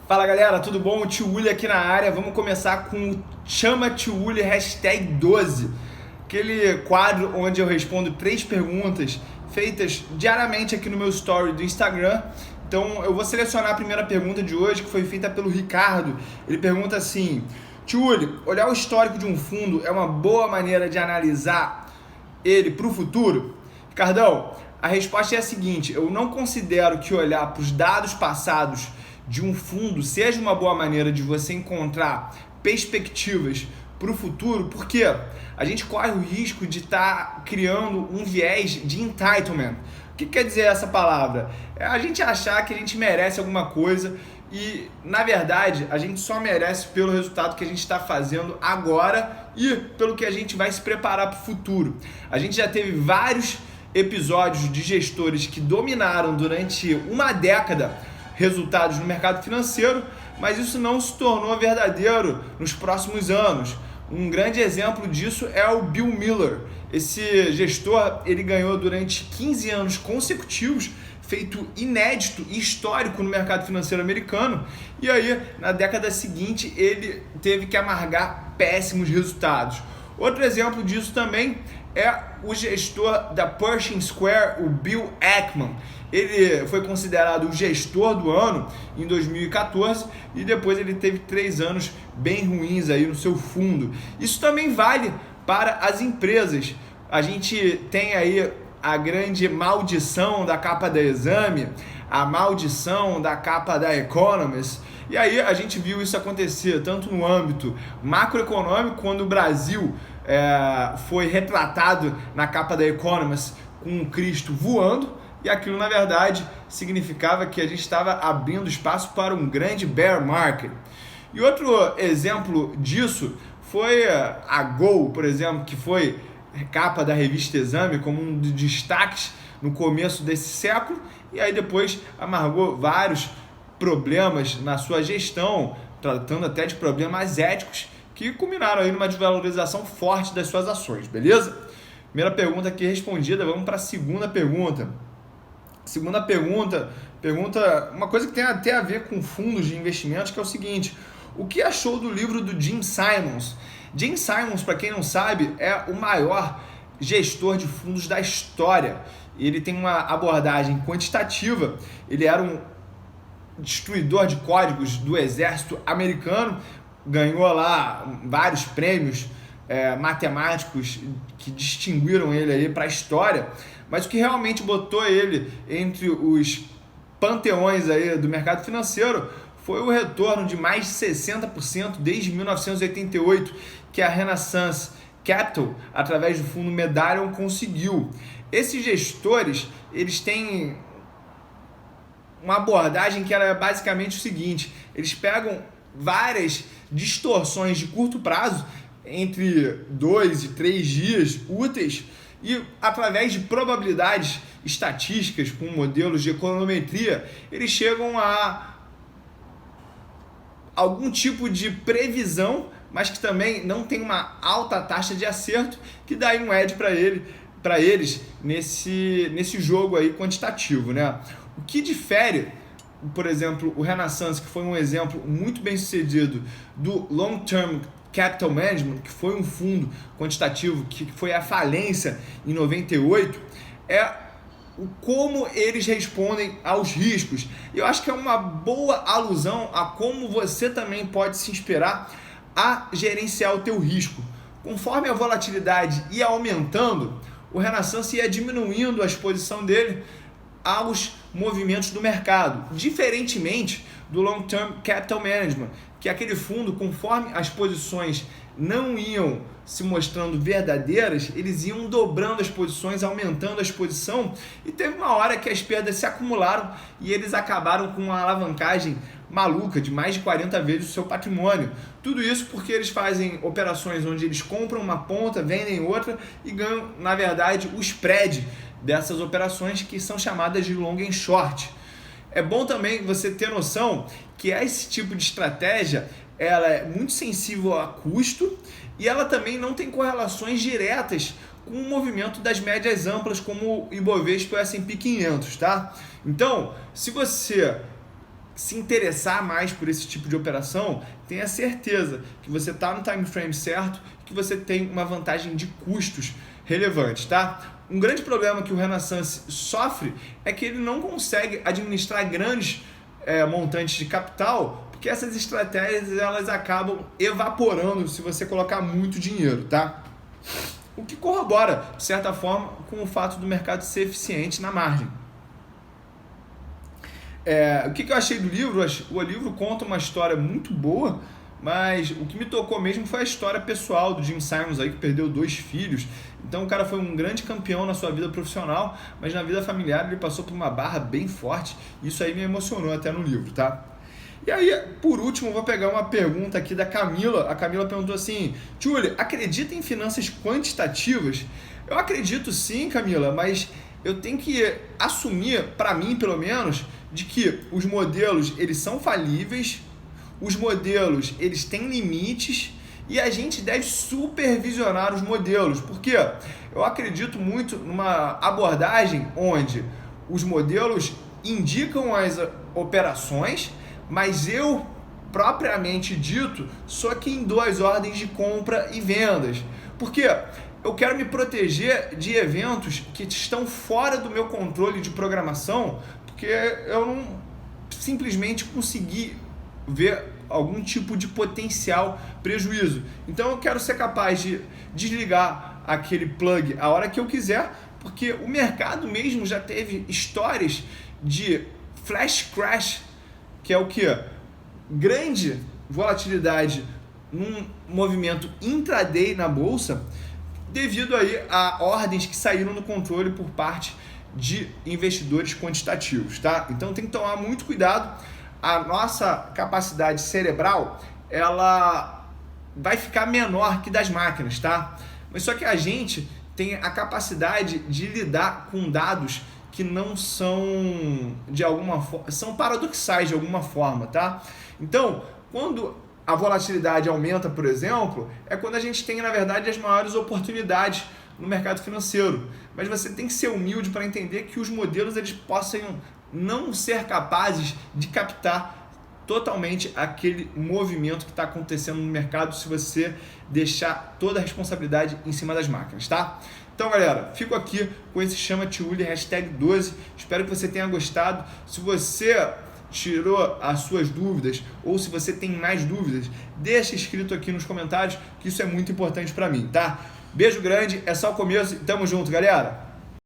Fala galera, tudo bom? O Tio Uli aqui na área. Vamos começar com o Chama Tio Uli #12, aquele quadro onde eu respondo 3 perguntas feitas diariamente aqui no meu story do Instagram. Então eu vou selecionar a primeira pergunta de hoje, que foi feita pelo Ricardo. Ele pergunta assim: Tio Uli, olhar o histórico de um fundo é uma boa maneira de analisar ele para o futuro? Ricardão, a resposta é a seguinte: eu não considero que olhar para os dados passados de um fundo seja uma boa maneira de você encontrar perspectivas para o futuro, porque a gente corre o risco de estar criando um viés de entitlement. O que quer dizer essa palavra? É a gente achar que a gente merece alguma coisa e, na verdade, a gente só merece pelo resultado que a gente está fazendo agora e pelo que a gente vai se preparar para o futuro. A gente já teve vários episódios de gestores que dominaram durante uma década resultados no mercado financeiro, mas isso não se tornou verdadeiro nos próximos anos. Um grande exemplo disso é o Bill Miller. Esse gestor, ele ganhou durante 15 anos consecutivos, feito inédito e histórico no mercado financeiro americano, e aí na década seguinte ele teve que amargar péssimos resultados. Outro exemplo disso também é o gestor da Pershing Square, o Bill Ackman. Ele foi considerado o gestor do ano em 2014 e depois ele teve 3 anos bem ruins aí no seu fundo. Isso também vale para as empresas. A gente tem aí a grande maldição da capa da Exame, a maldição da capa da Economist. E aí a gente viu isso acontecer tanto no âmbito macroeconômico, quando o Brasil foi retratado na capa da Economist com o Cristo voando, e aquilo na verdade significava que a gente estava abrindo espaço para um grande bear market. E outro exemplo disso foi a Gol, por exemplo, que foi capa da revista Exame como um dos destaques no começo desse século, e aí depois amargou vários problemas na sua gestão, tratando até de problemas éticos que culminaram aí numa desvalorização forte das suas ações, beleza? Primeira pergunta aqui respondida, vamos para a segunda pergunta. Segunda pergunta, uma coisa que tem até a ver com fundos de investimentos, que é o seguinte: o que achou do livro do Jim Simons? Jim Simons, para quem não sabe, é o maior gestor de fundos da história. Ele tem uma abordagem quantitativa, ele era um destruidor de códigos do exército americano, ganhou lá vários prêmios matemáticos que distinguiram ele aí para a história, mas o que realmente botou ele entre os panteões aí do mercado financeiro foi o retorno de mais de 60% desde 1988, que a Renaissance Capital, através do fundo Medallion, conseguiu. Esses gestores, eles têm uma abordagem que é basicamente o seguinte: eles pegam várias distorções de curto prazo, entre 2 e 3 dias úteis, e através de probabilidades estatísticas com modelos de econometria, eles chegam a algum tipo de previsão, mas que também não tem uma alta taxa de acerto, que dá aí um edge para eles nesse jogo aí quantitativo, né? O que difere, por exemplo, o Renaissance, que foi um exemplo muito bem sucedido do Long Term Capital Management, que foi um fundo quantitativo que foi à falência em 98, é o como eles respondem aos riscos. Eu acho que é uma boa alusão a como você também pode se inspirar a gerenciar o teu risco. Conforme a volatilidade ia aumentando, o Renaissance ia diminuindo a exposição dele aos movimentos do mercado, diferentemente do Long Term Capital Management, que é aquele fundo, conforme as posições não iam se mostrando verdadeiras, eles iam dobrando as posições, aumentando a exposição, e teve uma hora que as perdas se acumularam e eles acabaram com uma alavancagem maluca de mais de 40 vezes o seu patrimônio. Tudo isso porque eles fazem operações onde eles compram uma ponta, vendem outra e ganham, na verdade, o spread dessas operações, que são chamadas de long and short. É bom também você ter noção que esse tipo de estratégia ela é muito sensível a custo e ela também não tem correlações diretas com o movimento das médias amplas, como o Ibovespa e o S&P 500, tá? Então, se você se interessar mais por esse tipo de operação, tenha certeza que você está no time frame certo, que você tem uma vantagem de custos relevante, tá? Um grande problema que o Renaissance sofre é que ele não consegue administrar grandes montantes de capital, porque essas estratégias elas acabam evaporando se você colocar muito dinheiro, tá? O que corrobora, de certa forma, com o fato do mercado ser eficiente na margem. O que eu achei do livro? O livro conta uma história muito boa, mas o que me tocou mesmo foi a história pessoal do Jim Simons aí, que perdeu 2 filhos. Então o cara foi um grande campeão na sua vida profissional, mas na vida familiar ele passou por uma barra bem forte. Isso aí me emocionou até no livro, tá? E aí, por último, eu vou pegar uma pergunta aqui da Camila. A Camila perguntou assim: Julie, acredita em finanças quantitativas? Eu acredito sim, Camila, mas eu tenho que assumir, para mim pelo menos, de que os modelos eles são falíveis, os modelos eles têm limites e a gente deve supervisionar os modelos, porque eu acredito muito numa abordagem onde os modelos indicam as operações, mas eu, propriamente dito, sou quem dou as ordens de compra e vendas, porque eu quero me proteger de eventos que estão fora do meu controle de programação, porque eu não simplesmente consegui ver algum tipo de potencial prejuízo. Então eu quero ser capaz de desligar aquele plug a hora que eu quiser, porque o mercado mesmo já teve histórias de flash crash, que é o que? Grande volatilidade num movimento intraday na bolsa, devido aí a ordens que saíram do controle por parte de investidores quantitativos, tá? Então tem que tomar muito cuidado. A nossa capacidade cerebral, ela vai ficar menor que das máquinas, tá? Mas só que a gente tem a capacidade de lidar com dados que não são de alguma forma, são paradoxais de alguma forma, tá? Então, quando a volatilidade aumenta, por exemplo, é quando a gente tem, na verdade, as maiores oportunidades no mercado financeiro. Mas você tem que ser humilde para entender que os modelos eles possam não ser capazes de captar totalmente aquele movimento que está acontecendo no mercado se você deixar toda a responsabilidade em cima das máquinas, tá? Então, galera, fico aqui com esse Chama Tiuli #12. Espero que você tenha gostado. Se você tirou as suas dúvidas ou se você tem mais dúvidas, deixa escrito aqui nos comentários que isso é muito importante para mim, tá? Beijo grande, é só o começo e tamo junto, galera!